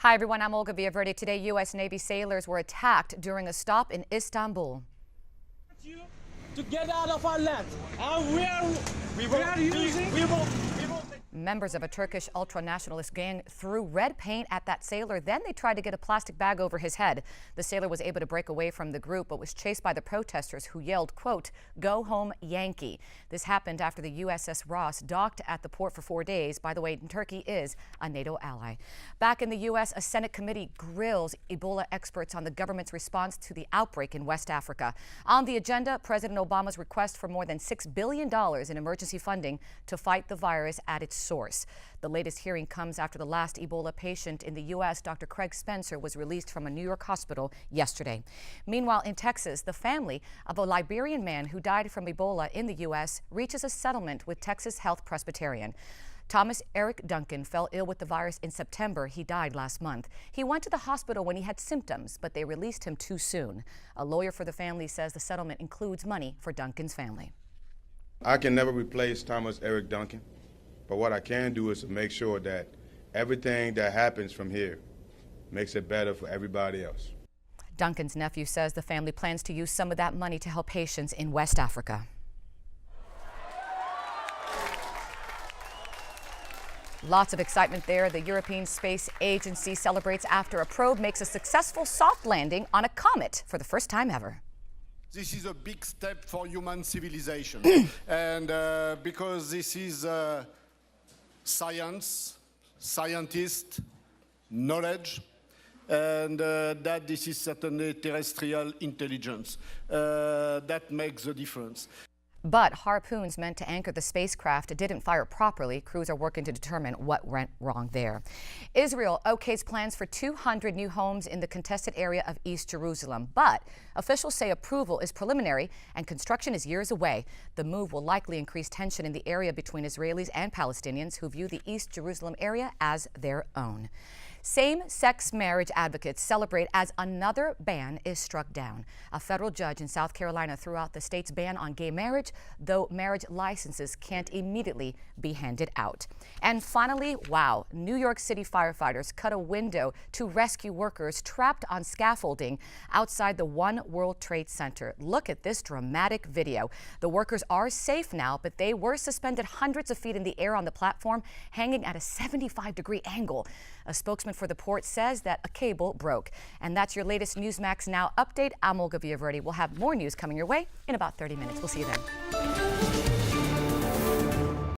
Hi everyone, I'm Olga Villaverde. Today, U.S. Navy sailors were attacked during a stop in Istanbul. To get out of our land, and we are using. Members of a Turkish ultra-nationalist gang threw red paint at that sailor. Then they tried to get a plastic bag over his head. The sailor was able to break away from the group, but was chased by the protesters who yelled, quote, "Go home, Yankee." This happened after the USS Ross docked at the port for 4 days. By the way, Turkey is a NATO ally. Back in the U.S., a Senate committee grills Ebola experts on the government's response to the outbreak in West Africa. On the agenda, President Obama's request for more than $6 billion in emergency funding to fight the virus at its source. The latest hearing comes after the last Ebola patient in the U.S., Dr. Craig Spencer, was released from a New York hospital yesterday. Meanwhile, in Texas, the family of a Liberian man who died from Ebola in the U.S. reaches a settlement with Texas Health Presbyterian. Thomas Eric Duncan fell ill with the virus in September. He died last month. He went to the hospital when he had symptoms, but they released him too soon. A lawyer for the family says the settlement includes money for Duncan's family. I can never replace Thomas Eric Duncan, but what I can do is to make sure that everything that happens from here makes it better for everybody else. Duncan's nephew says the family plans to use some of that money to help patients in West Africa. Lots of excitement there. The European Space Agency celebrates after a probe makes a successful soft landing on a comet for the first time ever. This is a big step for human civilization. And because this is science, scientist, knowledge, and that this is certainly terrestrial intelligence. That makes the difference. But harpoons meant to anchor the spacecraft didn't fire properly. Crews are working to determine what went wrong there. Israel okays plans for 200 new homes in the contested area of East Jerusalem. But officials say approval is preliminary and construction is years away. The move will likely increase tension in the area between Israelis and Palestinians who view the East Jerusalem area as their own. Same-sex marriage advocates celebrate as another ban is struck down. A federal judge in South Carolina threw out the state's ban on gay marriage, though marriage licenses can't immediately be handed out. And finally, wow, New York City firefighters cut a window to rescue workers trapped on scaffolding outside the One World Trade Center. Look at this dramatic video. The workers are safe now, but they were suspended hundreds of feet in the air on the platform, hanging at a 75-degree angle. A spokesman for the port says that a cable broke. And that's your latest Newsmax Now update. I'm Olga Villaverde. We'll have more news coming your way in about 30 minutes. We'll see you then.